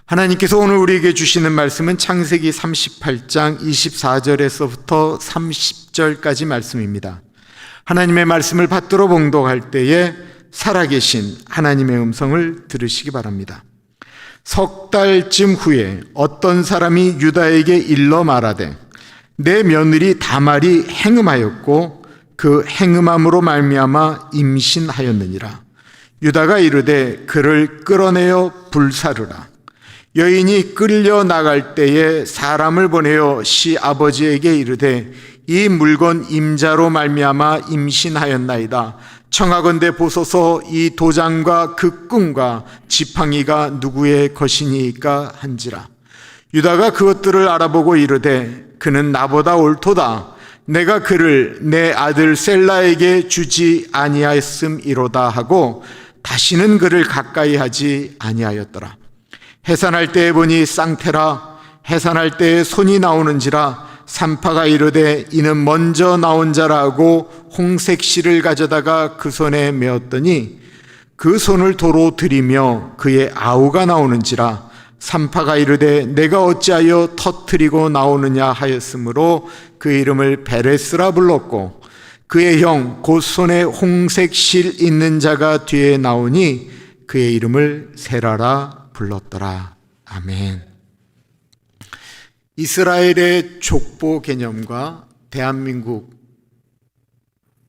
하나님께서 오늘 우리에게 주시는 말씀은 창세기 38장 24절에서부터 30절까지 말씀입니다. 하나님의 말씀을 받들어 봉독할 때에 살아계신 하나님의 음성을 들으시기 바랍니다. 석 달쯤 후에 어떤 사람이 유다에게 일러 말하되 내 며느리 다말이 행음하였고 그 행음함으로 말미암아 임신하였느니라. 유다가 이르되 그를 끌어내어 불사르라. 여인이 끌려 나갈 때에 사람을 보내어 시아버지에게 이르되 이 물건 임자로 말미암아 임신하였나이다. 청하건대 보소서 이 도장과 그 끈과 지팡이가 누구의 것이니까 한지라. 유다가 그것들을 알아보고 이르되 그는 나보다 옳도다. 내가 그를 내 아들 셀라에게 주지 아니하였음이로다 하고 다시는 그를 가까이 하지 아니하였더라. 해산할 때에 보니 쌍태라. 해산할 때에 손이 나오는지라. 산파가 이르되 이는 먼저 나온 자라 하고 홍색 실을 가져다가 그 손에 메었더니 그 손을 도로 들이며 그의 아우가 나오는지라. 산파가 이르되 내가 어찌하여 터뜨리고 나오느냐 하였으므로 그 이름을 베레스라 불렀고 그의 형 곧 손에 홍색 실 있는 자가 뒤에 나오니 그의 이름을 세라라 불렀더라. 아멘. 이스라엘의 족보 개념과 대한민국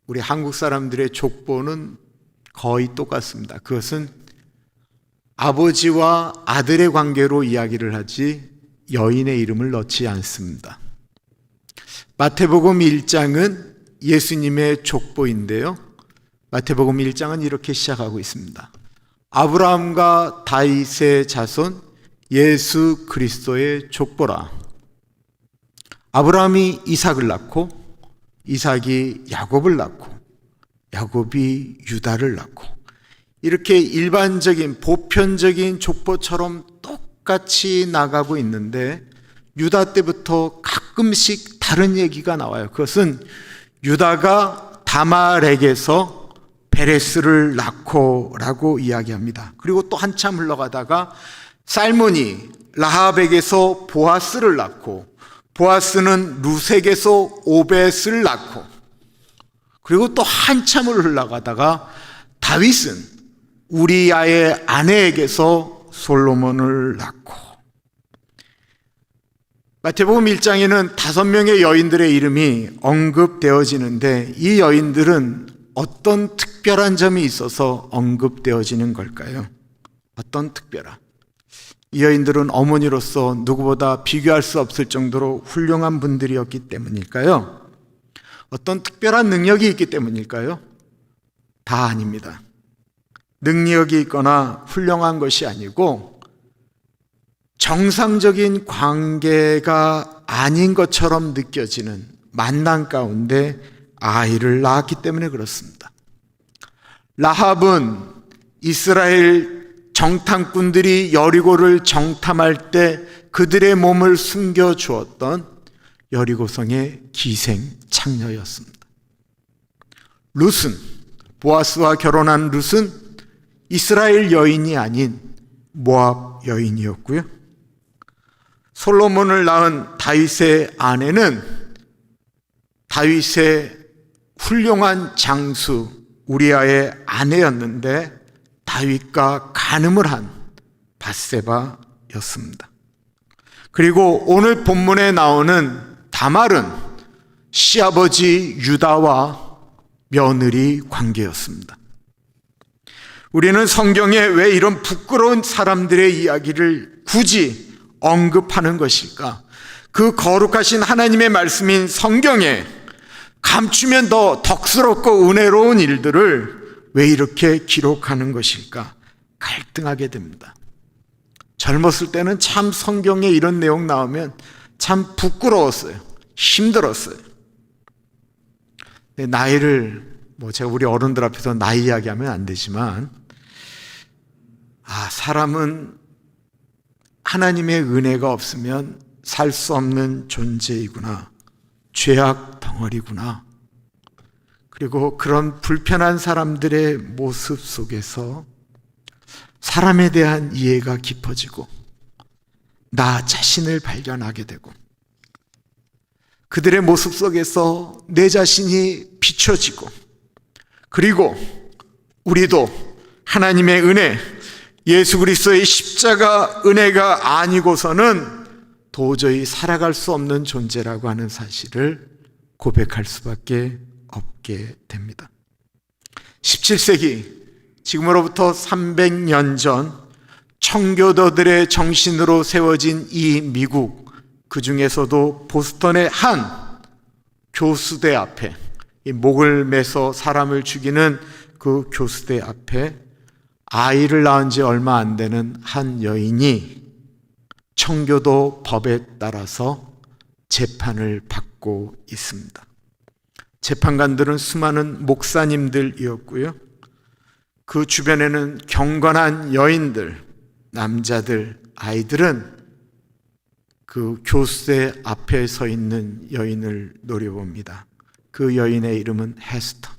우리 한국 사람들의 족보는 거의 똑같습니다. 그것은 아버지와 아들의 관계로 이야기를 하지 여인의 이름을 넣지 않습니다. 마태복음 1장은 예수님의 족보인데요. 마태복음 1장은 이렇게 시작하고 있습니다. 아브라함과 다윗의 자손 예수 그리스도의 족보라. 아브라함이 이삭을 낳고 이삭이 야곱을 낳고 야곱이 유다를 낳고 이렇게 일반적인 보편적인 족보처럼 똑같이 나가고 있는데 유다 때부터 가끔씩 다른 얘기가 나와요. 그것은 유다가 다말에게서 베레스를 낳고 라고 이야기합니다. 그리고 또 한참 흘러가다가 살몬이 라합에게서 보아스를 낳고 보아스는 루색에서 오벳을 낳고 그리고 또 한참을 흘러가다가 다윗은 우리아의 아내에게서 솔로몬을 낳고 마태복음 1장에는 5명의 여인들의 이름이 언급되어지는데 이 여인들은 어떤 특별한 점이 있어서 언급되어지는 걸까요? 어떤 특별한? 이 여인들은 어머니로서 누구보다 비교할 수 없을 정도로 훌륭한 분들이었기 때문일까요? 어떤 특별한 능력이 있기 때문일까요? 다 아닙니다. 능력이 있거나 훌륭한 것이 아니고 정상적인 관계가 아닌 것처럼 느껴지는 만남 가운데 아이를 낳았기 때문에 그렇습니다. 라합은 이스라엘 정탐꾼들이 여리고를 정탐할 때 그들의 몸을 숨겨주었던 여리고성의 기생 창녀였습니다. 룻은, 보아스와 결혼한 룻은 이스라엘 여인이 아닌 모압 여인이었고요. 솔로몬을 낳은 다윗의 아내는 다윗의 훌륭한 장수 우리아의 아내였는데 다윗과 간음을 한 밧세바였습니다. 그리고 오늘 본문에 나오는 다말은 시아버지 유다와 며느리 관계였습니다. 우리는 성경에 왜 이런 부끄러운 사람들의 이야기를 굳이 언급하는 것일까? 그 거룩하신 하나님의 말씀인 성경에 감추면 더 덕스럽고 은혜로운 일들을 왜 이렇게 기록하는 것일까? 갈등하게 됩니다. 젊었을 때는 참 성경에 이런 내용 나오면 참 부끄러웠어요. 힘들었어요. 나이를 제가 우리 어른들 앞에서 나이 이야기하면 안 되지만 사람은 하나님의 은혜가 없으면 살 수 없는 존재이구나. 죄악 덩어리구나. 그리고 그런 불편한 사람들의 모습 속에서 사람에 대한 이해가 깊어지고 나 자신을 발견하게 되고 그들의 모습 속에서 내 자신이 비춰지고 그리고 우리도 하나님의 은혜, 예수 그리스도의 십자가 은혜가 아니고서는 도저히 살아갈 수 없는 존재라고 하는 사실을 고백할 수밖에 없게 됩니다. 17세기, 지금으로부터 300년 전 청교도들의 정신으로 세워진 이 미국, 그 중에서도 보스턴의 한 교수대 앞에, 이 목을 매서 사람을 죽이는 그 교수대 앞에 아이를 낳은 지 얼마 안 되는 한 여인이 청교도 법에 따라서 재판을 받고 있습니다. 재판관들은 수많은 목사님들이었고요. 그 주변에는 경건한 여인들, 남자들, 아이들은 그 교수대 앞에 서 있는 여인을 노려봅니다. 그 여인의 이름은 헤스터.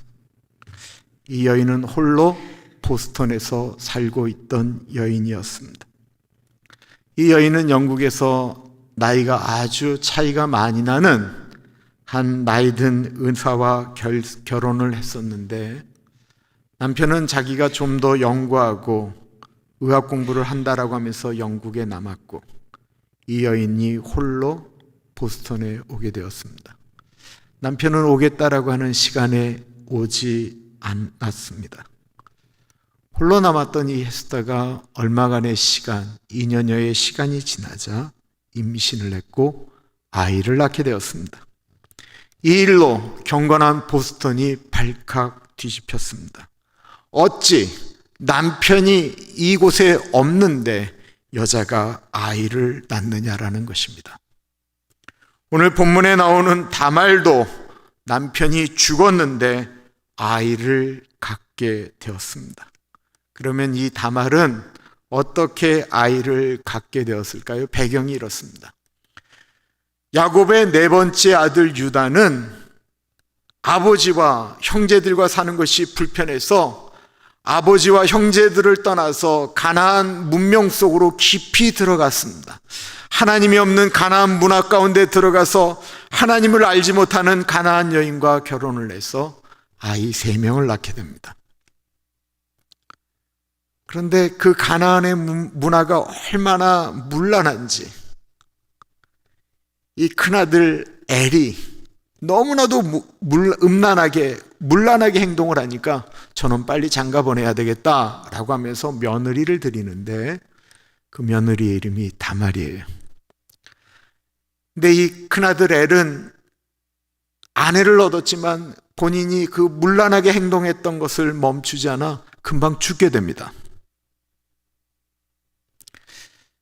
이 여인은 홀로 보스턴에서 살고 있던 여인이었습니다. 이 여인은 영국에서 나이가 아주 차이가 많이 나는 한 나이든 의사와 결혼을 했었는데 남편은 자기가 좀 더 연구하고 의학 공부를 한다라고 하면서 영국에 남았고 이 여인이 홀로 보스턴에 오게 되었습니다. 남편은 오겠다라고 하는 시간에 오지 않았습니다. 홀로 남았던 이 헤스터가 얼마간의 시간, 2년여의 시간이 지나자 임신을 했고 아이를 낳게 되었습니다. 이 일로 경건한 보스턴이 발칵 뒤집혔습니다. 어찌 남편이 이곳에 없는데 여자가 아이를 낳느냐라는 것입니다. 오늘 본문에 나오는 다말도 남편이 죽었는데 아이를 갖게 되었습니다. 그러면 이 다말은 어떻게 아이를 갖게 되었을까요? 배경이 이렇습니다. 야곱의 네 번째 아들 유다는 아버지와 형제들과 사는 것이 불편해서 아버지와 형제들을 떠나서 가나안 문명 속으로 깊이 들어갔습니다. 하나님이 없는 가나안 문화 가운데 들어가서 하나님을 알지 못하는 가나안 여인과 결혼을 해서 아이 3명을 낳게 됩니다. 그런데 그 가나안의 문화가 얼마나 문란한지 이 큰아들 엘이 너무나도 문란하게 행동을 하니까 저는 빨리 장가 보내야 되겠다라고 하면서 며느리를 드리는데 그 며느리의 이름이 다말이에요. 근데 이 큰아들 엘은 아내를 얻었지만 본인이 그 문란하게 행동했던 것을 멈추지 않아 금방 죽게 됩니다.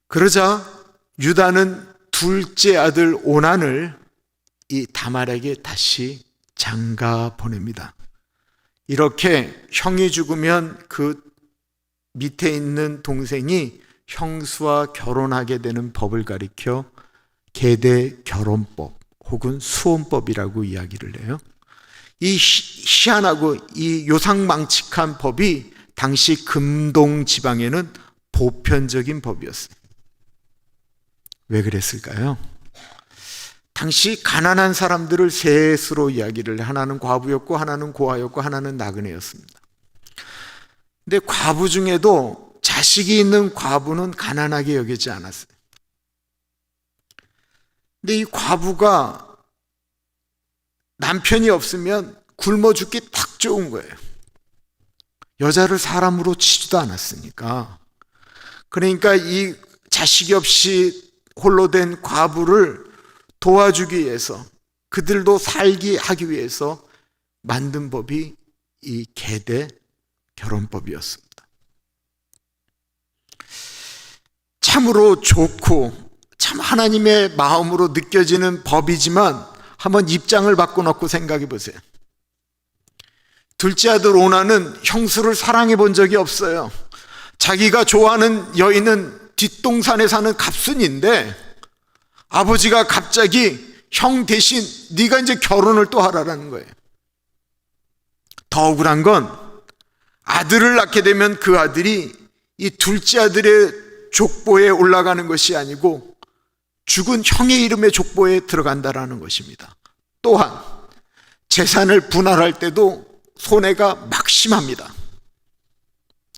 그러자 유다는 둘째 아들 오난을 이 다말에게 다시 장가 보냅니다. 이렇게 형이 죽으면 그 밑에 있는 동생이 형수와 결혼하게 되는 법을 가리켜 계대 결혼법 혹은 수혼법이라고 이야기를 해요. 이 희한하고 이 요상망측한 법이 당시 금동 지방에는 보편적인 법이었어요. 왜 그랬을까요? 당시 가난한 사람들을 셋으로 이야기를 해. 하나는 과부였고 하나는 고아였고 하나는 나그네였습니다. 근데 과부 중에도 자식이 있는 과부는 가난하게 여기지 않았어요. 근데 이 과부가 남편이 없으면 굶어 죽기 딱 좋은 거예요. 여자를 사람으로 치지도 않았으니까. 그러니까 이 자식이 없이 홀로 된 과부를 도와주기 위해서 그들도 살게 하기 위해서 만든 법이 이 계대 결혼법이었습니다. 참으로 좋고 참 하나님의 마음으로 느껴지는 법이지만 한번 입장을 바꿔놓고 생각해 보세요. 둘째 아들 오나는 형수를 사랑해 본 적이 없어요. 자기가 좋아하는 여인은 뒷동산에 사는 갑순인데 아버지가 갑자기 형 대신 네가 이제 결혼을 또 하라라는 거예요. 더 억울한 건 아들을 낳게 되면 그 아들이 이 둘째 아들의 족보에 올라가는 것이 아니고 죽은 형의 이름의 족보에 들어간다라는 것입니다. 또한 재산을 분할할 때도 손해가 막심합니다.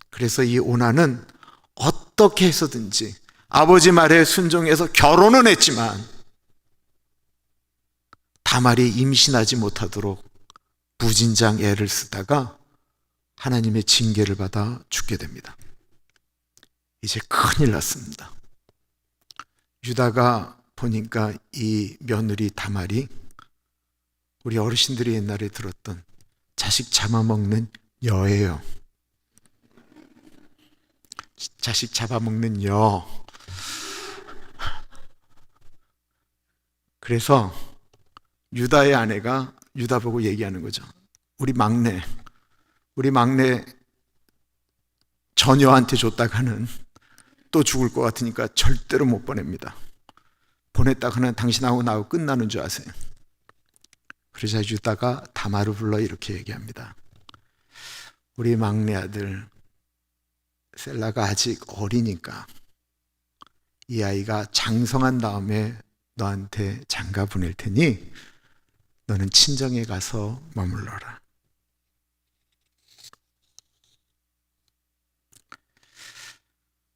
그래서 이 오난은 어떻게 해서든지 아버지 말에 순종해서 결혼은 했지만 다말이 임신하지 못하도록 무진장 애를 쓰다가 하나님의 징계를 받아 죽게 됩니다. 이제 큰일 났습니다. 유다가 보니까 이 며느리 다말이 우리 어르신들이 옛날에 들었던 자식 잡아먹는 여예요. 자식 잡아먹는 여. 그래서 유다의 아내가 유다 보고 얘기하는 거죠. 우리 막내 전여한테 줬다가는 또 죽을 것 같으니까 절대로 못 보냅니다. 보냈다가는 당신하고 나하고 끝나는 줄 아세요. 그러자 유다가 다말을 불러 이렇게 얘기합니다. 우리 막내 아들 셀라가 아직 어리니까 이 아이가 장성한 다음에 너한테 장가 보낼 테니 너는 친정에 가서 머물러라.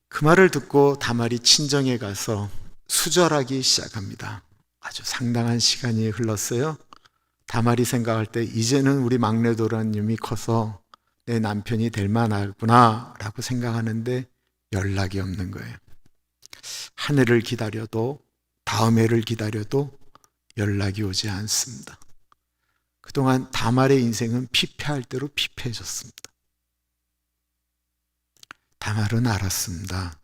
그 말을 듣고 다말이 친정에 가서 수절하기 시작합니다. 아주 상당한 시간이 흘렀어요. 다말이 생각할 때 이제는 우리 막내 도라님이 커서 내 남편이 될 만하구나 라고 생각하는데 연락이 없는 거예요. 한 해를 기다려도 다음 해를 기다려도 연락이 오지 않습니다. 그동안 다말의 인생은 피폐할 대로 피폐해졌습니다. 다말은 알았습니다.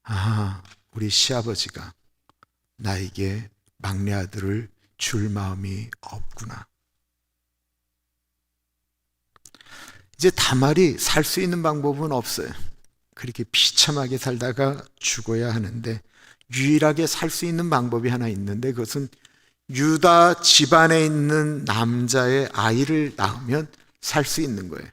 아, 우리 시아버지가 나에게 막내 아들을 줄 마음이 없구나. 이제 다말이 살 수 있는 방법은 없어요. 그렇게 비참하게 살다가 죽어야 하는데 유일하게 살 수 있는 방법이 하나 있는데 그것은 유다 집안에 있는 남자의 아이를 낳으면 살 수 있는 거예요.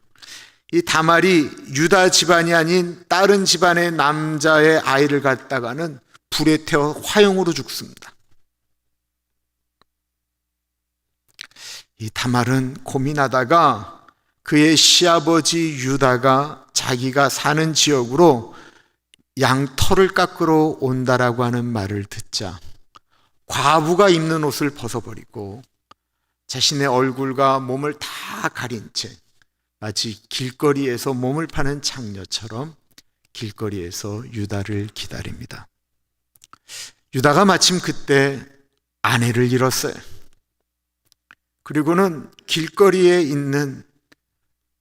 이 다말이 유다 집안이 아닌 다른 집안의 남자의 아이를 갖다가는 불에 태워 화형으로 죽습니다. 이 다말은 고민하다가 그의 시아버지 유다가 자기가 사는 지역으로 양털을 깎으러 온다라고 하는 말을 듣자 과부가 입는 옷을 벗어버리고 자신의 얼굴과 몸을 다 가린 채 마치 길거리에서 몸을 파는 창녀처럼 길거리에서 유다를 기다립니다. 유다가 마침 그때 아내를 잃었어요. 그리고는 길거리에 있는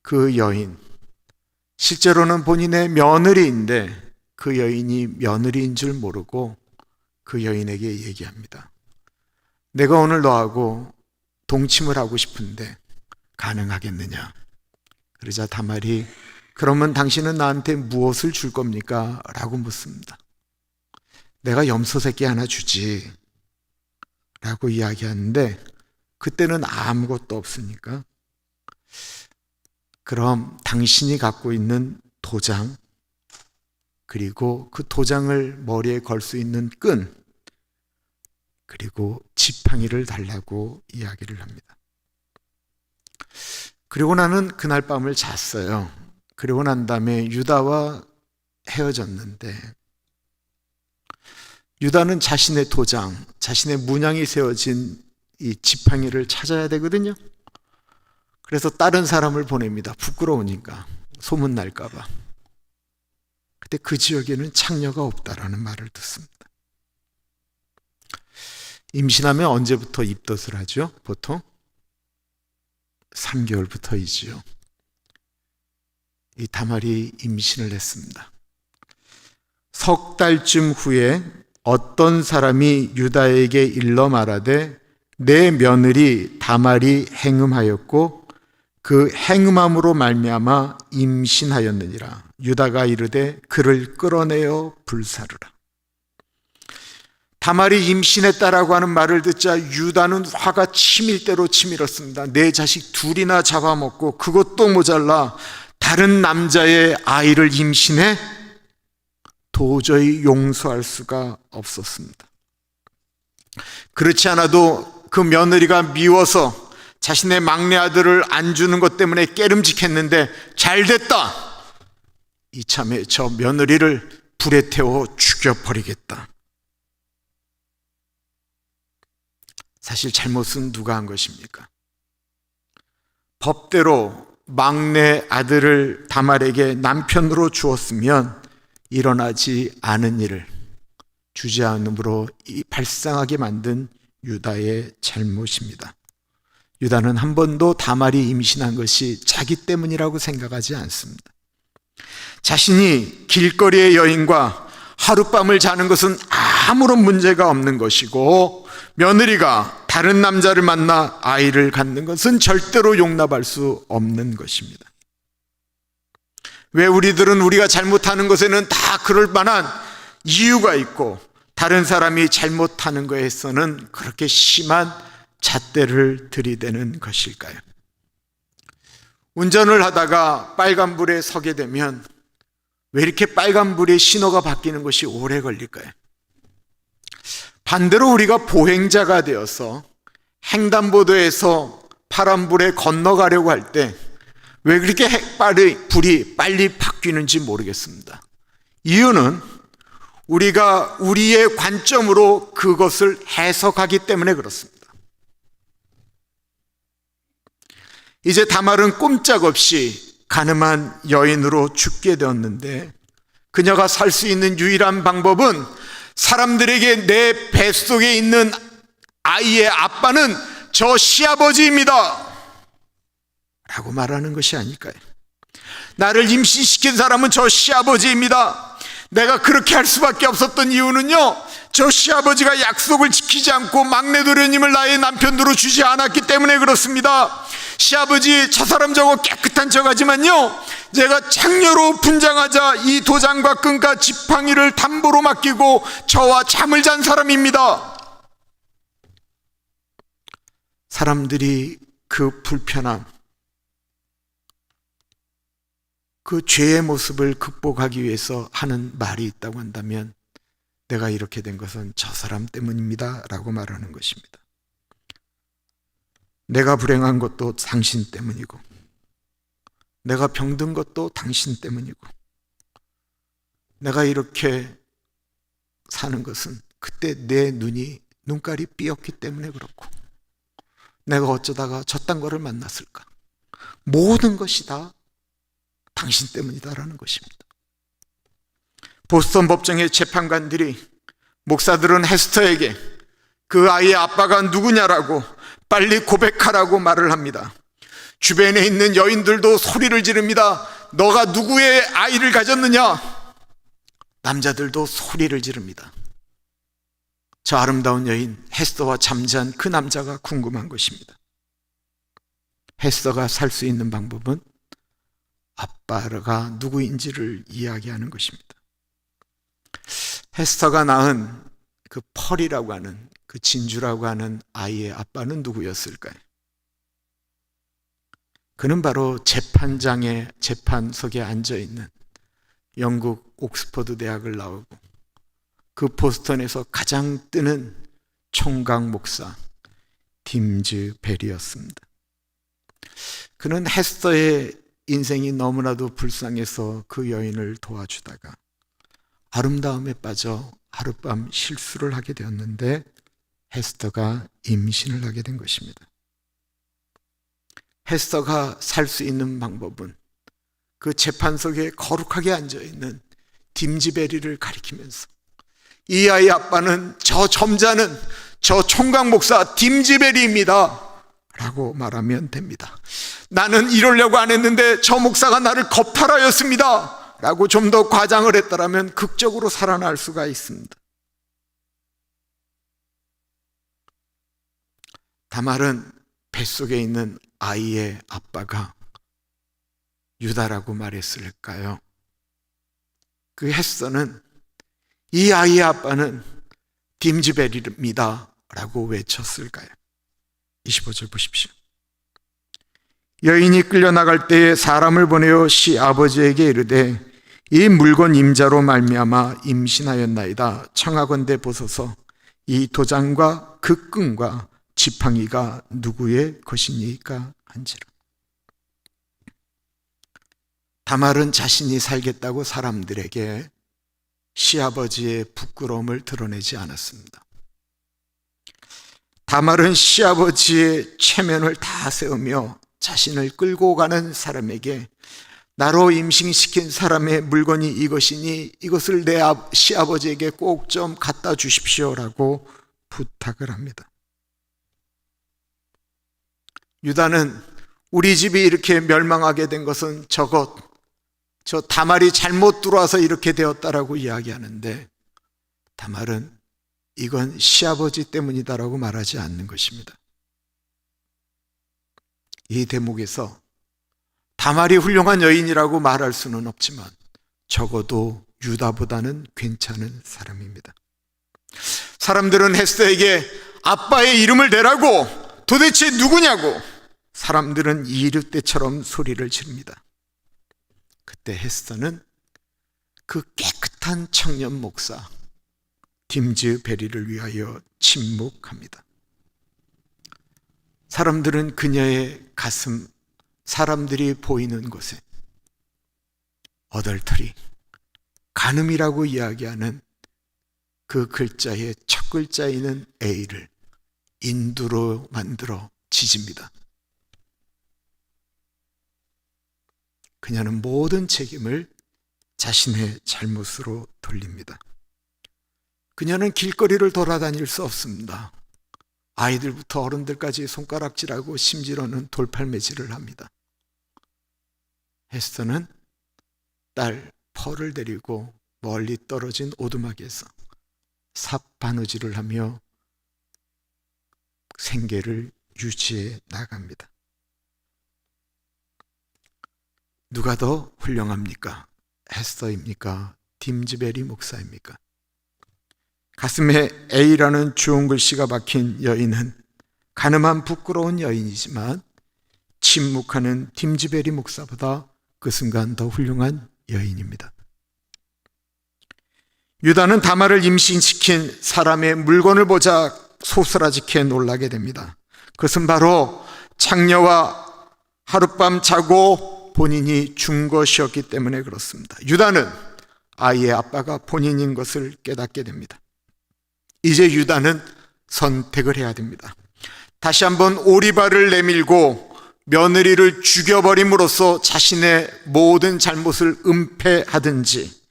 그 여인, 실제로는 본인의 며느리인데 그 여인이 며느리인 줄 모르고 그 여인에게 얘기합니다. 내가 오늘 너하고 동침을 하고 싶은데 가능하겠느냐? 그러자 다말이 그러면 당신은 나한테 무엇을 줄 겁니까? 라고 묻습니다. 내가 염소 새끼 하나 주지 라고 이야기하는데 그때는 아무것도 없으니까 그럼 당신이 갖고 있는 도장 그리고 그 도장을 머리에 걸 수 있는 끈 그리고 지팡이를 달라고 이야기를 합니다. 그리고 나는 그날 밤을 잤어요. 그리고 난 다음에 유다와 헤어졌는데 유다는 자신의 도장, 자신의 문양이 세워진 이 지팡이를 찾아야 되거든요. 그래서 다른 사람을 보냅니다. 부끄러우니까 소문 날까 봐. 근데 그 지역에는 창녀가 없다라는 말을 듣습니다. 임신하면 언제부터 입덧을 하죠? 보통 3개월부터이지요. 이 다말이 임신을 했습니다. 석 달쯤 후에 어떤 사람이 유다에게 일러 말하되 내 며느리 다말이 행음하였고 그 행음함으로 말미암아 임신하였느니라. 유다가 이르되 그를 끌어내어 불사르라. 다말이 임신했다라고 하는 말을 듣자 유다는 화가 치밀 대로 치밀었습니다. 내 자식 둘이나 잡아먹고 그것도 모자라 다른 남자의 아이를 임신해? 도저히 용서할 수가 없었습니다. 그렇지 않아도 그 며느리가 미워서 자신의 막내 아들을 안 주는 것 때문에 깨름직했는데 잘 됐다. 이참에 저 며느리를 불에 태워 죽여버리겠다. 사실 잘못은 누가 한 것입니까? 법대로 막내 아들을 다말에게 남편으로 주었으면 일어나지 않은 일을 주지 않음으로 발생하게 만든 유다의 잘못입니다. 유다는 한 번도 다말이 임신한 것이 자기 때문이라고 생각하지 않습니다. 자신이 길거리의 여인과 하룻밤을 자는 것은 아무런 문제가 없는 것이고, 며느리가 다른 남자를 만나 아이를 갖는 것은 절대로 용납할 수 없는 것입니다. 왜 우리들은 우리가 잘못하는 것에는 다 그럴 만한 이유가 있고, 다른 사람이 잘못하는 것에서는 그렇게 심한 잣대를 들이대는 것일까요? 운전을 하다가 빨간불에 서게 되면 왜 이렇게 빨간불의 신호가 바뀌는 것이 오래 걸릴까요? 반대로 우리가 보행자가 되어서 횡단보도에서 파란불에 건너가려고 할 때 왜 그렇게 불이 빨리 바뀌는지 모르겠습니다. 이유는 우리가 우리의 관점으로 그것을 해석하기 때문에 그렇습니다. 이제 다말은 꼼짝없이 가늠한 여인으로 죽게 되었는데, 그녀가 살 수 있는 유일한 방법은 사람들에게 내 뱃속에 있는 아이의 아빠는 저 시아버지입니다 라고 말하는 것이 아닐까요? 나를 임신시킨 사람은 저 시아버지입니다. 내가 그렇게 할 수밖에 없었던 이유는요, 저 시아버지가 약속을 지키지 않고 막내 도련님을 나의 남편으로 주지 않았기 때문에 그렇습니다. 시아버지, 저 사람 저거 깨끗한 척하지만요, 제가 창녀로 분장하자 이 도장과 끈과 지팡이를 담보로 맡기고 저와 잠을 잔 사람입니다. 사람들이 그 불편함, 그 죄의 모습을 극복하기 위해서 하는 말이 있다고 한다면, 내가 이렇게 된 것은 저 사람 때문입니다 라고 말하는 것입니다. 내가 불행한 것도 당신 때문이고, 내가 병든 것도 당신 때문이고, 내가 이렇게 사는 것은 그때 내 눈깔이 삐었기 때문에 그렇고, 내가 어쩌다가 저딴 거를 만났을까, 모든 것이 다 당신 때문이다라는 것입니다. 보스턴 법정의 재판관들이 목사들은 헤스터에게 그 아이의 아빠가 누구냐라고 빨리 고백하라고 말을 합니다. 주변에 있는 여인들도 소리를 지릅니다. 너가 누구의 아이를 가졌느냐? 남자들도 소리를 지릅니다. 저 아름다운 여인 헤스터와 잠자한 그 남자가 궁금한 것입니다. 헤스터가 살 수 있는 방법은 아빠가 누구인지를 이야기하는 것입니다. 헤스터가 낳은 그 펄이라고 하는, 그 진주라고 하는 아이의 아빠는 누구였을까요? 그는 바로 재판석에 앉아있는 영국 옥스퍼드 대학을 나오고 그 보스턴에서 가장 뜨는 총각 목사 딤즈 벨이었습니다. 그는 헤스터의 인생이 너무나도 불쌍해서 그 여인을 도와주다가 아름다움에 빠져 하룻밤 실수를 하게 되었는데, 헤스터가 임신을 하게 된 것입니다. 헤스터가 살 수 있는 방법은 그 재판석에 거룩하게 앉아있는 딤즈베리를 가리키면서 이 아이의 아빠는 저 점잖은 저 총각 목사 딤즈베리입니다 라고 말하면 됩니다. 나는 이러려고 안 했는데 저 목사가 나를 겁탈하였습니다 라고 좀 더 과장을 했더라면 극적으로 살아날 수가 있습니다. 다말은 뱃속에 있는 아이의 아빠가 유다라고 말했을까요? 그 헤스터는 이 아이의 아빠는 딤즈벨입니다 라고 외쳤을까요? 25절 보십시오. 여인이 끌려나갈 때에 사람을 보내어 시아버지에게 이르되 이 물건 임자로 말미암아 임신하였나이다. 청하건대 보소서 이 도장과 그 끈과 지팡이가 누구의 것이니까 한지라. 다말은 자신이 살겠다고 사람들에게 시아버지의 부끄러움을 드러내지 않았습니다. 다말은 시아버지의 체면을 다 세우며 자신을 끌고 가는 사람에게 나로 임신시킨 사람의 물건이 이것이니 이것을 내 시아버지에게 꼭 좀 갖다 주십시오라고 부탁을 합니다. 유다는 우리 집이 이렇게 멸망하게 된 것은 저 다말이 잘못 들어와서 이렇게 되었다라고 이야기하는데, 다말은 이건 시아버지 때문이다라고 말하지 않는 것입니다. 이 대목에서 다말이 훌륭한 여인이라고 말할 수는 없지만 적어도 유다보다는 괜찮은 사람입니다. 사람들은 에스더에게 아빠의 이름을 대라고, 도대체 누구냐고 사람들은 이르때처럼 소리를 지릅니다. 그때 에스더는 그 깨끗한 청년 목사 딤즈베리를 위하여 침묵합니다. 사람들은 그녀의 가슴, 사람들이 보이는 곳에 어덜터리, 간음이라고 이야기하는 그 글자의 첫 글자이는 A를 인두로 만들어 지집니다. 그녀는 모든 책임을 자신의 잘못으로 돌립니다. 그녀는 길거리를 돌아다닐 수 없습니다. 아이들부터 어른들까지 손가락질하고 심지어는 돌팔매질을 합니다. 에스더는 딸 펄을 데리고 멀리 떨어진 오두막에서 삽바느질을 하며 생계를 유지해 나갑니다. 누가 더 훌륭합니까? 에스더입니까? 딤즈베리 목사입니까? 가슴에 A라는 주홍 글씨가 박힌 여인은 가늠한 부끄러운 여인이지만 침묵하는 딤즈베리 목사보다 그 순간 더 훌륭한 여인입니다. 유다는 다말을 임신시킨 사람의 물건을 보자 소스라지게 놀라게 됩니다. 그것은 바로 창녀와 하룻밤 자고 본인이 준 것이었기 때문에 그렇습니다. 유다는 아이의 아빠가 본인인 것을 깨닫게 됩니다. 이제 유다는 선택을 해야 됩니다. 다시 한번 오리발을 내밀고 며느리를 죽여버림으로써 자신의 모든 잘못을 은폐하든지,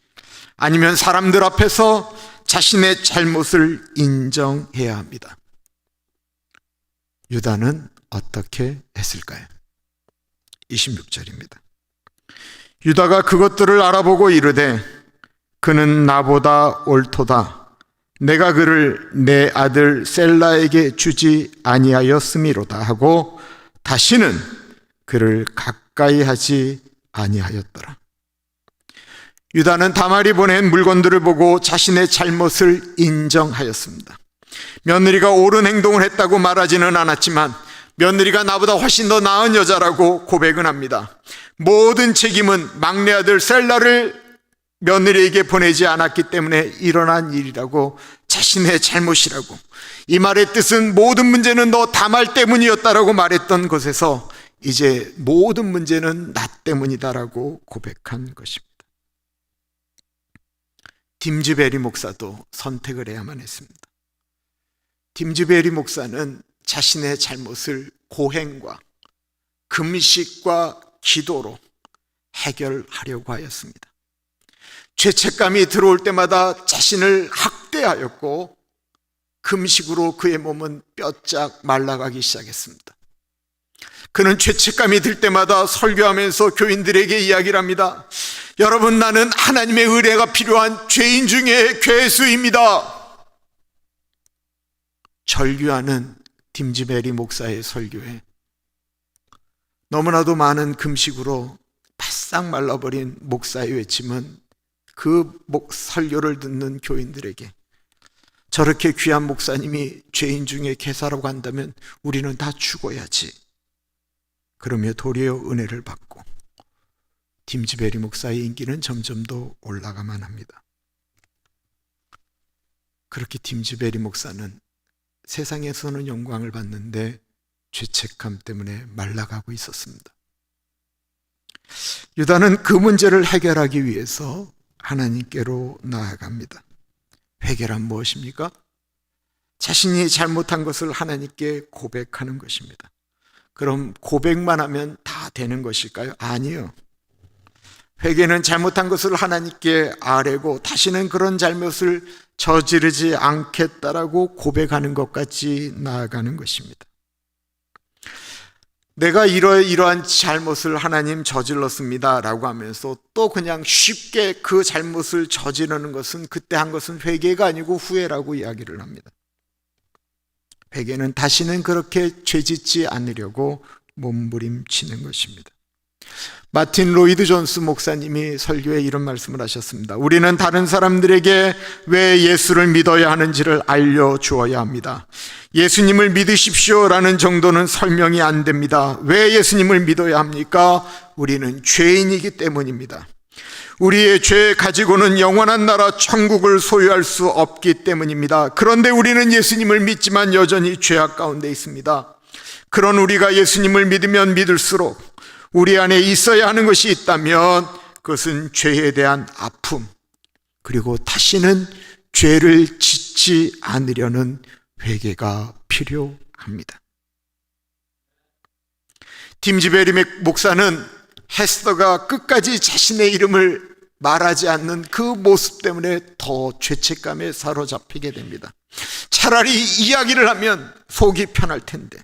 아니면 사람들 앞에서 자신의 잘못을 인정해야 합니다. 유다는 어떻게 했을까요? 26절입니다. 유다가 그것들을 알아보고 이르되 그는 나보다 옳도다. 내가 그를 내 아들 셀라에게 주지 아니하였음이로다 하고 다시는 그를 가까이 하지 아니하였더라. 유다는 다말이 보낸 물건들을 보고 자신의 잘못을 인정하였습니다. 며느리가 옳은 행동을 했다고 말하지는 않았지만 며느리가 나보다 훨씬 더 나은 여자라고 고백은 합니다. 모든 책임은 막내 아들 셀라를 며느리에게 보내지 않았기 때문에 일어난 일이라고, 자신의 잘못이라고, 이 말의 뜻은 모든 문제는 너 다말 때문이었다라고 말했던 것에서 이제 모든 문제는 나 때문이다라고 고백한 것입니다. 딤즈베리 목사도 선택을 해야만 했습니다. 딤즈베리 목사는 자신의 잘못을 고행과 금식과 기도로 해결하려고 하였습니다. 죄책감이 들어올 때마다 자신을 학대하였고 금식으로 그의 몸은 뼈짝 말라가기 시작했습니다. 그는 죄책감이 들 때마다 설교하면서 교인들에게 이야기를 합니다. 여러분, 나는 하나님의 은혜가 필요한 죄인 중에 괴수입니다. 절규하는 딤즈베리 목사의 설교에 너무나도 많은 금식으로 바싹 말라버린 목사의 외침은 그 설교를 듣는 교인들에게 저렇게 귀한 목사님이 죄인 중에 괴사라고 한다면 우리는 다 죽어야지, 그러며 도리어 은혜를 받고 딤즈베리 목사의 인기는 점점 더 올라가만 합니다. 그렇게 팀즈베리 목사는 세상에서는 영광을 받는데 죄책감 때문에 말라가고 있었습니다. 유다는 그 문제를 해결하기 위해서 하나님께로 나아갑니다. 회개란 무엇입니까? 자신이 잘못한 것을 하나님께 고백하는 것입니다. 그럼 고백만 하면 다 되는 것일까요? 아니요. 회개는 잘못한 것을 하나님께 아뢰고 다시는 그런 잘못을 저지르지 않겠다라고 고백하는 것까지 나아가는 것입니다. 내가 이러한 잘못을 하나님 저질렀습니다 라고 하면서 또 그냥 쉽게 그 잘못을 저지르는 것은, 그때 한 것은 회개가 아니고 후회라고 이야기를 합니다. 회개는 다시는 그렇게 죄짓지 않으려고 몸부림치는 것입니다. 마틴 로이드 존스 목사님이 설교에 이런 말씀을 하셨습니다. 우리는 다른 사람들에게 왜 예수를 믿어야 하는지를 알려주어야 합니다. 예수님을 믿으십시오라는 정도는 설명이 안 됩니다. 왜 예수님을 믿어야 합니까? 우리는 죄인이기 때문입니다. 우리의 죄 가지고는 영원한 나라 천국을 소유할 수 없기 때문입니다. 그런데 우리는 예수님을 믿지만 여전히 죄악 가운데 있습니다. 그런 우리가 예수님을 믿으면 믿을수록 우리 안에 있어야 하는 것이 있다면 그것은 죄에 대한 아픔, 그리고 다시는 죄를 짓지 않으려는 회개가 필요합니다. 팀즈베리 목사는 헤스더가 끝까지 자신의 이름을 말하지 않는 그 모습 때문에 더 죄책감에 사로잡히게 됩니다. 차라리 이야기를 하면 속이 편할 텐데.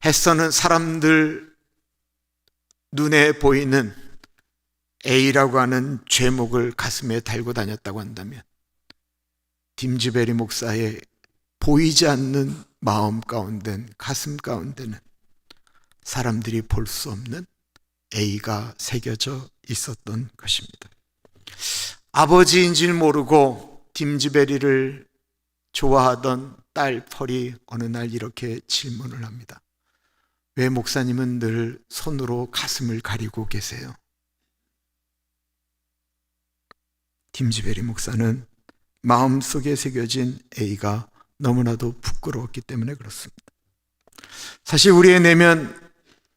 헤스더는 사람들 눈에 보이는 A라고 하는 죄목을 가슴에 달고 다녔다고 한다면, 팀즈베리 목사의 보이지 않는 마음 가운데는, 가슴 가운데는 사람들이 볼 수 없는 A가 새겨져 있었던 것입니다. 아버지인 줄 모르고 팀즈베리를 좋아하던 딸 펄이 어느 날 이렇게 질문을 합니다. 왜 목사님은 늘 손으로 가슴을 가리고 계세요? 팀즈베리 목사는 마음속에 새겨진 A가 너무나도 부끄러웠기 때문에 그렇습니다. 사실 우리의 내면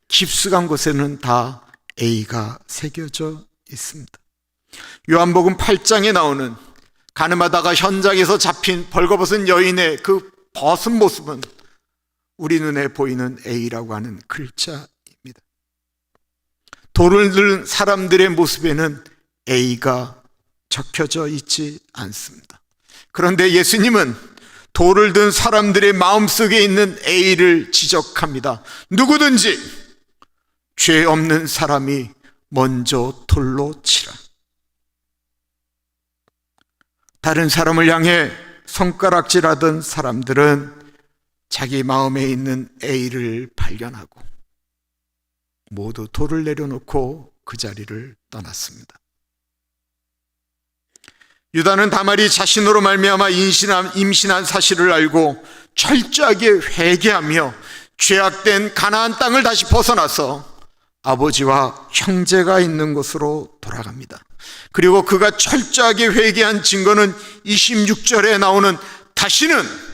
깊숙한 곳에는 다 A가 새겨져 있습니다. 요한복음 8장에 나오는 가늠하다가 현장에서 잡힌 벌거벗은 여인의 그 벗은 모습은 우리 눈에 보이는 A라고 하는 글자입니다. 돌을 든 사람들의 모습에는 A가 적혀져 있지 않습니다. 그런데 예수님은 돌을 든 사람들의 마음속에 있는 A를 지적합니다. 누구든지 죄 없는 사람이 먼저 돌로 치라. 다른 사람을 향해 손가락질하던 사람들은 자기 마음에 있는 A를 발견하고 모두 돌을 내려놓고 그 자리를 떠났습니다. 유다는 다말이 자신으로 말미암아 임신한 사실을 알고 철저하게 회개하며 죄악된 가나안 땅을 다시 벗어나서 아버지와 형제가 있는 곳으로 돌아갑니다. 그리고 그가 철저하게 회개한 증거는 26절에 나오는 다시는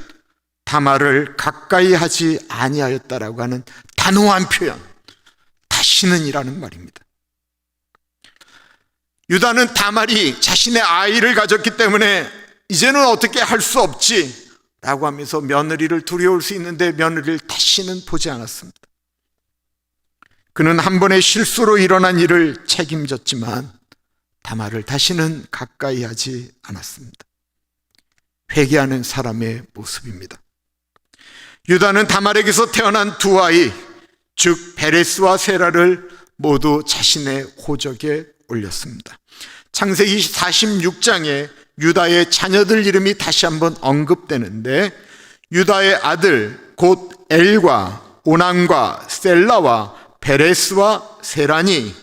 다말을 가까이 하지 아니하였다라고 하는 단호한 표현, 다시는이라는 말입니다. 유다는 다말이 자신의 아이를 가졌기 때문에 이제는 어떻게 할 수 없지 라고 하면서 며느리를 두려울 수 있는데 며느리를 다시는 보지 않았습니다. 그는 한 번의 실수로 일어난 일을 책임졌지만 다말을 다시는 가까이 하지 않았습니다. 회개하는 사람의 모습입니다. 유다는 다말에게서 태어난 두 아이, 즉 베레스와 세라를 모두 자신의 호적에 올렸습니다. 창세기 46장에 유다의 자녀들 이름이 다시 한번 언급되는데, 유다의 아들 곧 엘과 오난과 셀라와 베레스와 세란이,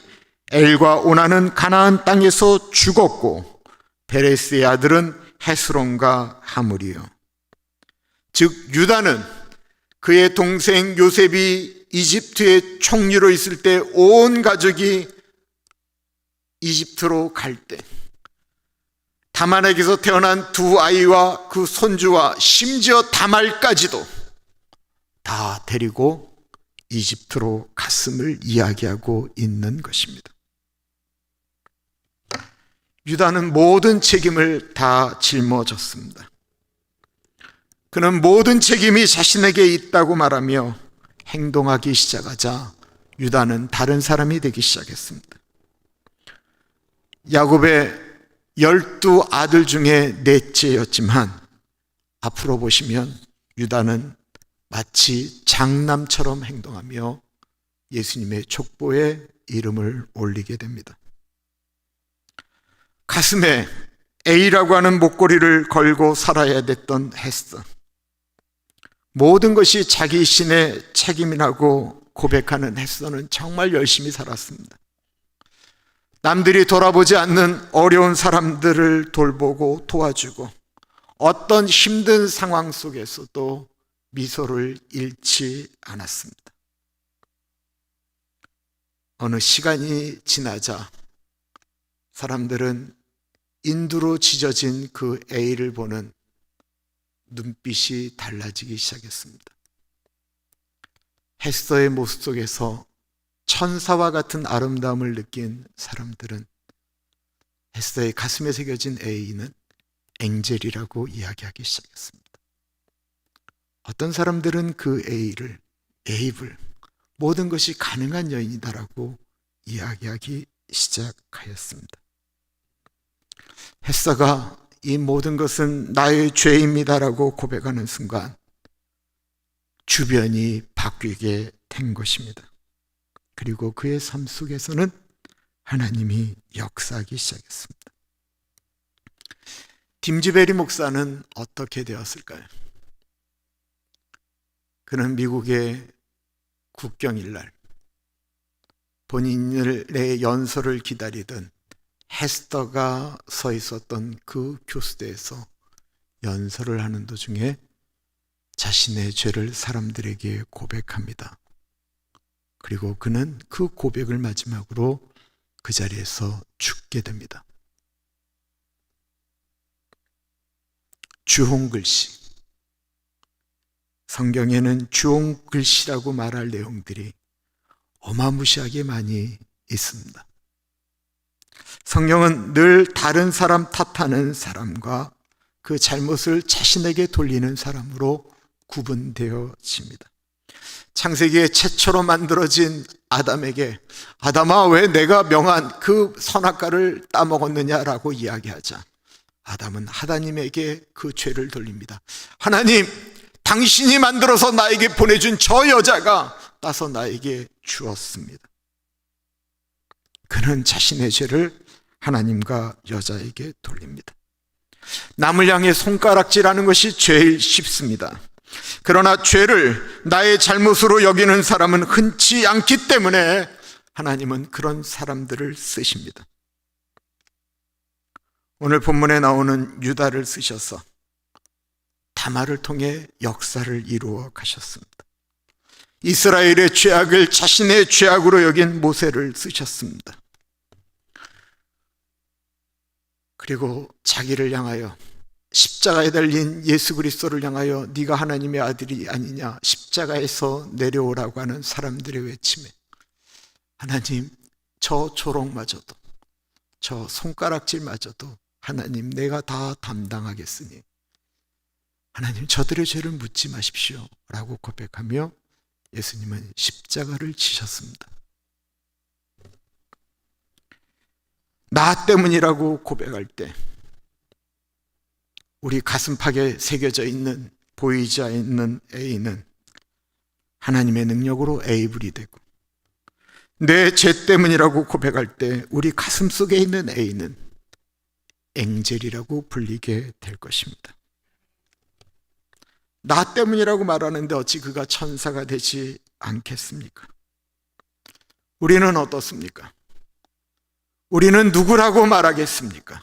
엘과 오난은 가나안 땅에서 죽었고 베레스의 아들은 헤스론과 하물이요. 즉 유다는 그의 동생 요셉이 이집트의 총리로 있을 때 온 가족이 이집트로 갈 때 다말에게서 태어난 두 아이와 그 손주와 심지어 다말까지도 다 데리고 이집트로 갔음을 이야기하고 있는 것입니다. 유다는 모든 책임을 다 짊어졌습니다. 그는 모든 책임이 자신에게 있다고 말하며 행동하기 시작하자 유다는 다른 사람이 되기 시작했습니다. 야곱의 12아들 중에 넷째였지만 앞으로 보시면 유다는 마치 장남처럼 행동하며 예수님의 족보에 이름을 올리게 됩니다. 가슴에 A라고 하는 목걸이를 걸고 살아야 됐던 헤스더. 모든 것이 자기 신의 책임이라고 고백하는 헤스더는 정말 열심히 살았습니다. 남들이 돌아보지 않는 어려운 사람들을 돌보고 도와주고 어떤 힘든 상황 속에서도 미소를 잃지 않았습니다. 어느 시간이 지나자 사람들은 인두로 지져진 그 A를 보는 눈빛이 달라지기 시작했습니다. 헤스더의 모습 속에서 천사와 같은 아름다움을 느낀 사람들은 헤스더의 가슴에 새겨진 A는 앵젤이라고 이야기하기 시작했습니다. 어떤 사람들은 그 에입을 모든 것이 가능한 여인이다라고 이야기하기 시작하였습니다. 헤스더가 이 모든 것은 나의 죄입니다라고 고백하는 순간 주변이 바뀌게 된 것입니다. 그리고 그의 삶 속에서는 하나님이 역사하기 시작했습니다. 딤즈베리 목사는 어떻게 되었을까요? 그는 미국의 국경일날 본인의 연설을 기다리던 헤스더가 서 있었던 그 교수대에서 연설을 하는 도중에 자신의 죄를 사람들에게 고백합니다. 그리고 그는 그 고백을 마지막으로 그 자리에서 죽게 됩니다. 주홍글씨, 성경에는 주홍글씨라고 말할 내용들이 어마무시하게 많이 있습니다. 성경은 늘 다른 사람 탓하는 사람과 그 잘못을 자신에게 돌리는 사람으로 구분되어집니다. 창세기에 최초로 만들어진 아담에게 아담아 왜 내가 명한 그 선악과를 따먹었느냐라고 이야기하자 아담은 하나님에게 그 죄를 돌립니다. 하나님, 당신이 만들어서 나에게 보내준 저 여자가 따서 나에게 주었습니다. 그는 자신의 죄를 하나님과 여자에게 돌립니다. 남을 향해 손가락질하는 것이 제일 쉽습니다. 그러나 죄를 나의 잘못으로 여기는 사람은 흔치 않기 때문에 하나님은 그런 사람들을 쓰십니다. 오늘 본문에 나오는 유다를 쓰셔서 다말을 통해 역사를 이루어 가셨습니다. 이스라엘의 죄악을 자신의 죄악으로 여긴 모세를 쓰셨습니다. 그리고 자기를 향하여 십자가에 달린 예수 그리스도를 향하여 네가 하나님의 아들이 아니냐 십자가에서 내려오라고 하는 사람들의 외침에 하나님, 저 조롱마저도 저 손가락질마저도 하나님 내가 다 담당하겠으니 하나님 저들의 죄를 묻지 마십시오 라고 고백하며 예수님은 십자가를 지셨습니다. 나 때문이라고 고백할 때 우리 가슴팍에 새겨져 있는 보이지 않는 A는 하나님의 능력으로 에이블이 되고 내 죄 때문이라고 고백할 때 우리 가슴 속에 있는 A는 앵젤이라고 불리게 될 것입니다. 나 때문이라고 말하는데 어찌 그가 천사가 되지 않겠습니까? 우리는 어떻습니까? 우리는 누구라고 말하겠습니까?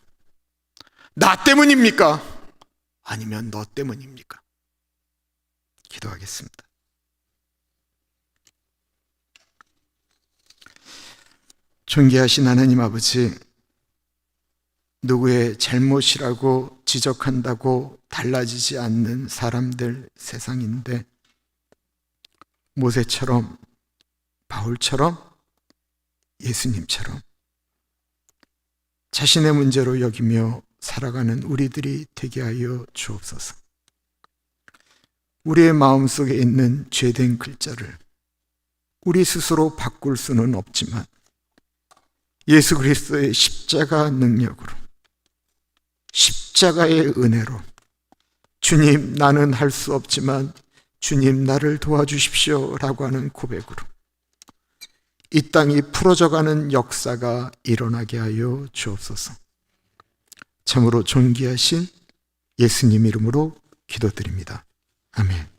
나 때문입니까? 아니면 너 때문입니까? 기도하겠습니다. 존귀하신 하나님 아버지, 누구의 잘못이라고 지적한다고 달라지지 않는 사람들 세상인데, 모세처럼, 바울처럼, 예수님처럼 자신의 문제로 여기며 살아가는 우리들이 되게 하여 주옵소서. 우리의 마음속에 있는 죄된 글자를 우리 스스로 바꿀 수는 없지만 예수 그리스도의 십자가 능력으로, 십자가의 은혜로, 주님 나는 할 수 없지만 주님 나를 도와주십시오 라고 하는 고백으로 이 땅이 풀어져가는 역사가 일어나게 하여 주옵소서. 참으로 존귀하신 예수님 이름으로 기도드립니다. 아멘.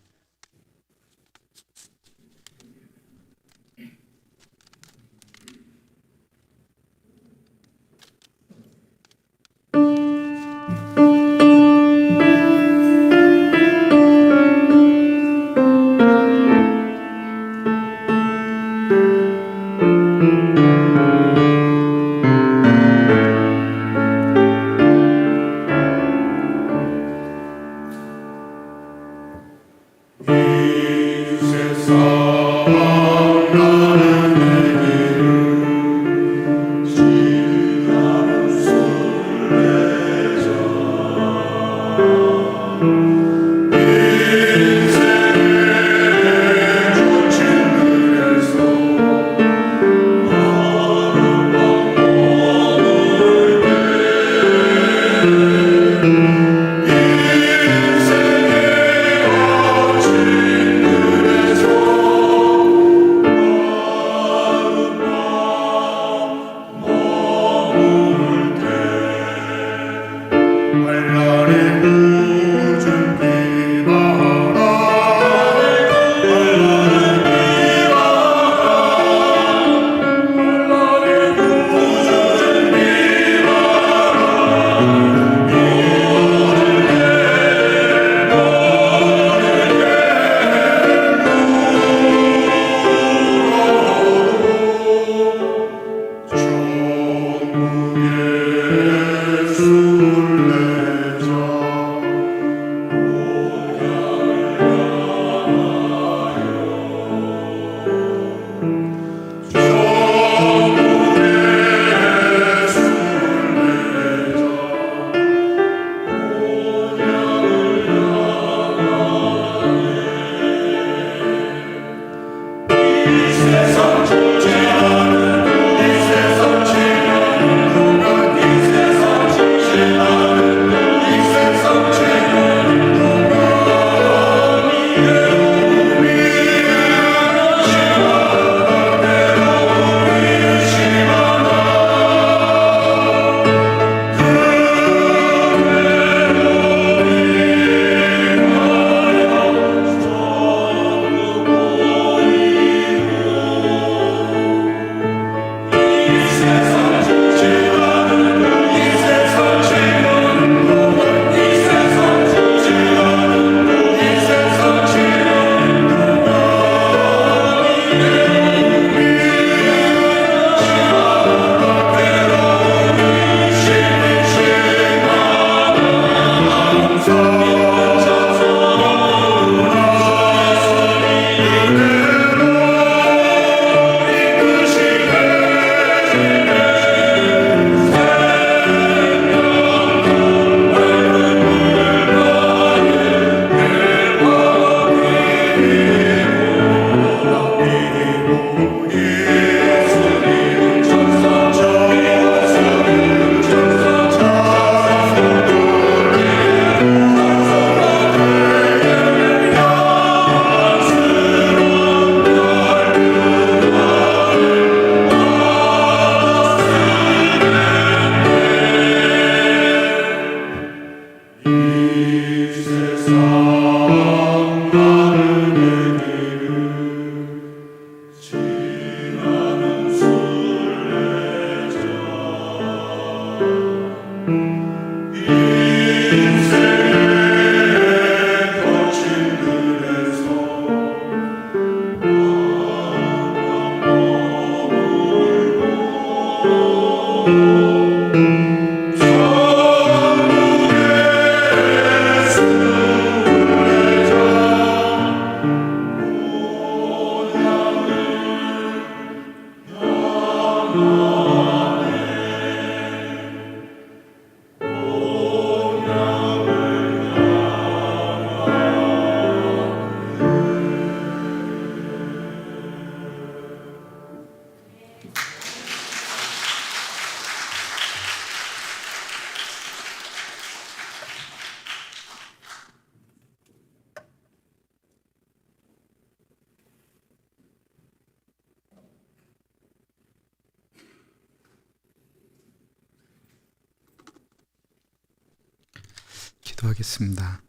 기도하겠습니다.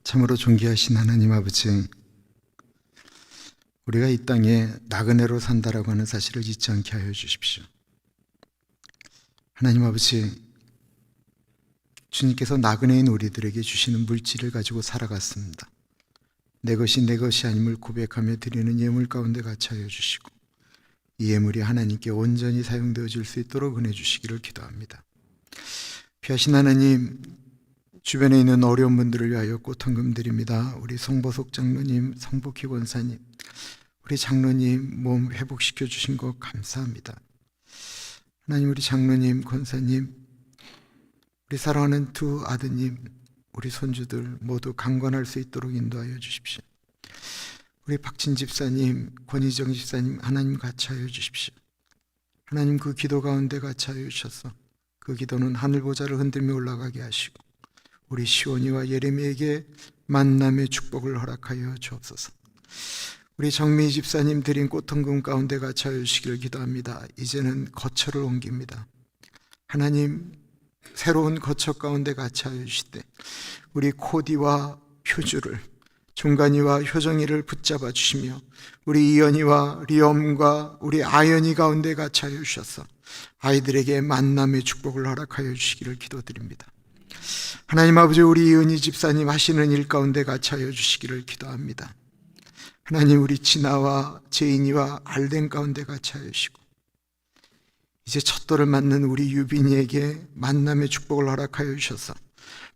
참으로 존귀하신 하나님 아버지, 우리가 이 땅에 나그네로 산다라고 하는 사실을 잊지 않게 하여 주십시오. 하나님 아버지, 주님께서 나그네인 우리들에게 주시는 물질을 가지고 살아갔습니다. 내 것이 내 것이 아님을 고백하며 드리는 예물 가운데 같이 하여 주시고, 이 예물이 하나님께 온전히 사용되어질 수 있도록 은혜 주시기를 기도합니다. 귀하신 하나님, 주변에 있는 어려운 분들을 위하여 꽃헌금 드립니다. 우리 성보석 장로님, 성복희 권사님, 우리 장로님 몸 회복시켜 주신 것 감사합니다. 하나님, 우리 장로님, 권사님, 우리 사랑하는 두 아드님, 우리 손주들 모두 강건할 수 있도록 인도하여 주십시오. 우리 박진 집사님, 권희정 집사님, 하나님 같이 하여 주십시오. 하나님, 그 기도 가운데 같이 하여 주셔서 그 기도는 하늘 보좌를 흔들며 올라가게 하시고, 우리 시온이와 예레미에게 만남의 축복을 허락하여 주옵소서. 우리 정미 집사님 드린 꽃헌금 가운데 같이 하여 주시기를 기도합니다. 이제는 거처를 옮깁니다. 하나님, 새로운 거처 가운데 같이 하여 주시되, 우리 코디와 효주를, 종간이와 효정이를 붙잡아 주시며, 우리 이연이와 리엄과 우리 아연이 가운데 같이 하여 주셔서 아이들에게 만남의 축복을 허락하여 주시기를 기도드립니다. 하나님 아버지, 우리 이은희 집사님 하시는 일 가운데 같이 하여 주시기를 기도합니다. 하나님, 우리 진아와 제인이와 알덴 가운데 같이 하여 주시고, 이제 첫 돌을 맞는 우리 유빈이에게 만남의 축복을 허락하여 주셔서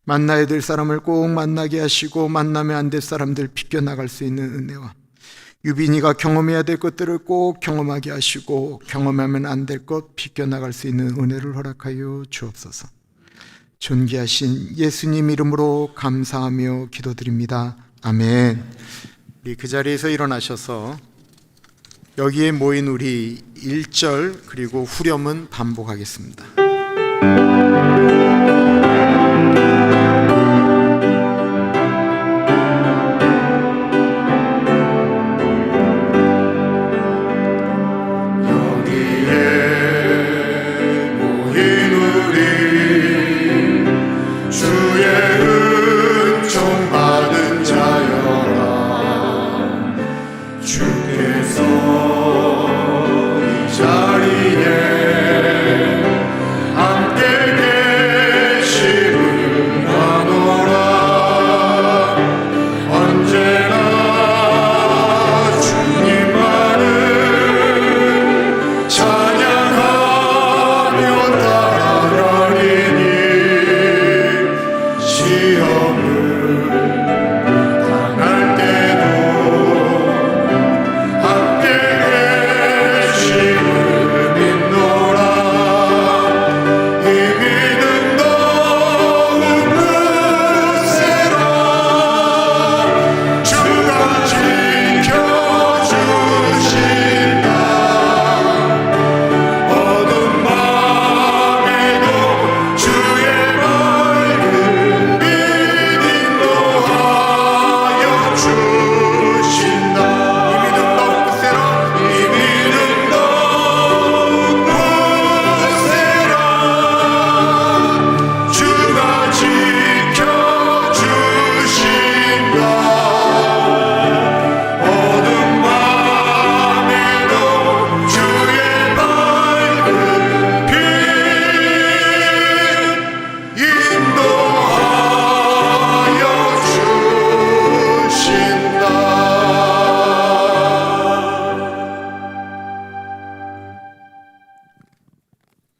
만나야 될 사람을 꼭 만나게 하시고, 만나면 안 될 사람들 비껴나갈 수 있는 은혜와, 유빈이가 경험해야 될 것들을 꼭 경험하게 하시고, 경험하면 안 될 것 비껴나갈 수 있는 은혜를 허락하여 주옵소서. 존귀하신 예수님 이름으로 감사하며 기도드립니다. 아멘. 우리 그 자리에서 일어나셔서 여기에 모인 우리 1절 그리고 후렴은 반복하겠습니다.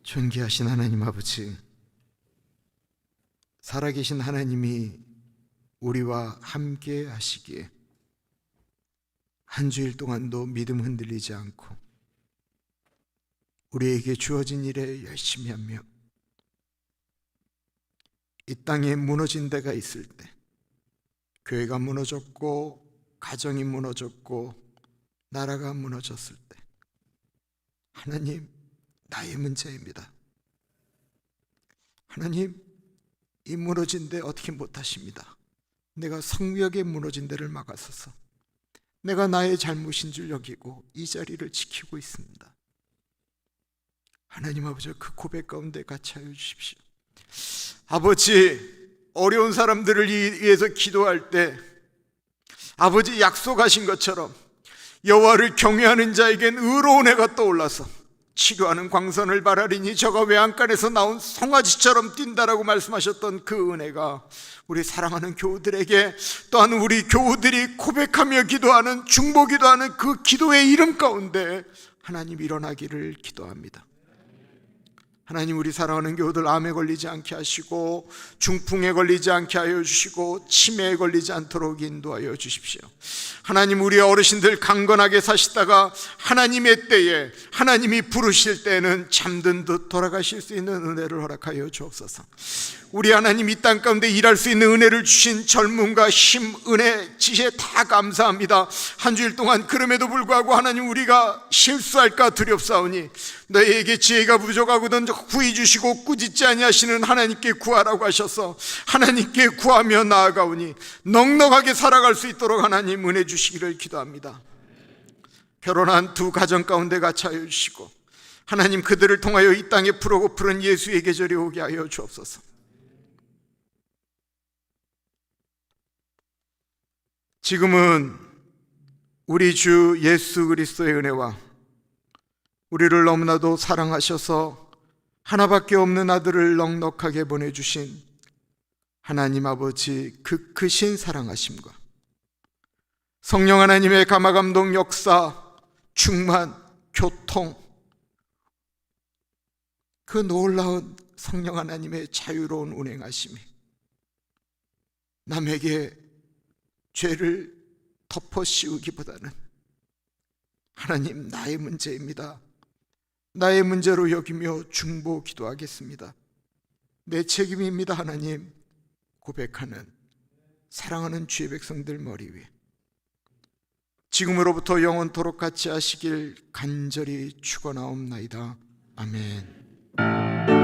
존귀하신 하나님 아버지, 살아계신 하나님이 우리와 함께 하시기에 한 주일 동안도 믿음 흔들리지 않고 우리에게 주어진 일에 열심히 하며, 이 땅에 무너진 데가 있을 때, 교회가 무너졌고 가정이 무너졌고 나라가 무너졌을 때, 하나님, 나의 문제입니다. 하나님, 이 무너진 데 어떻게 못하십니다. 내가 성벽에 무너진 데를 막아서서 내가 나의 잘못인 줄 여기고 이 자리를 지키고 있습니다. 하나님 아버지, 그 고백 가운데 같이 하여 주십시오. 아버지, 어려운 사람들을 위해서 기도할 때 아버지 약속하신 것처럼 여호와를 경외하는 자에겐 의로운 해가 떠올라서 치료하는 광선을 바라리니 저가 외양간에서 나온 송아지처럼 뛴다라고 말씀하셨던 그 은혜가 우리 사랑하는 교우들에게, 또한 우리 교우들이 고백하며 기도하는, 중보기도하는 그 기도의 이름 가운데 하나님 일어나기를 기도합니다. 하나님, 우리 사랑하는 교우들 암에 걸리지 않게 하시고 중풍에 걸리지 않게 하여 주시고 치매에 걸리지 않도록 인도하여 주십시오. 하나님, 우리 어르신들 강건하게 사시다가 하나님의 때에, 하나님이 부르실 때는 잠든 듯 돌아가실 수 있는 은혜를 허락하여 주옵소서. 우리 하나님, 이 땅 가운데 일할 수 있는 은혜를 주신 젊음과 힘, 은혜, 지혜 다 감사합니다. 한 주일 동안 그럼에도 불구하고 하나님, 우리가 실수할까 두렵사오니 너희에게 지혜가 부족하거든 구해 주시고 꾸짖지 아니하시는 하나님께 구하라고 하셔서 하나님께 구하며 나아가오니 넉넉하게 살아갈 수 있도록 하나님 은혜 주시기를 기도합니다. 결혼한 두 가정 가운데 같이 하여 주시고 하나님, 그들을 통하여 이 땅에 푸르고 푸른 예수의 계절이 오게 하여 주옵소서. 지금은 우리 주 예수 그리스도의 은혜와 우리를 너무나도 사랑하셔서 하나밖에 없는 아들을 넉넉하게 보내주신 하나님 아버지 그 크신 사랑하심과 성령 하나님의 감화감동 역사, 충만, 교통, 그 놀라운 성령 하나님의 자유로운 운행하심이 남에게 죄를 덮어 씌우기보다는 하나님, 나의 문제입니다, 나의 문제로 여기며 중보 기도하겠습니다, 내 책임입니다 하나님 고백하는 사랑하는 주의 백성들 머리 위에 지금으로부터 영원토록 같이 하시길 간절히 축원하옵나이다. 아멘.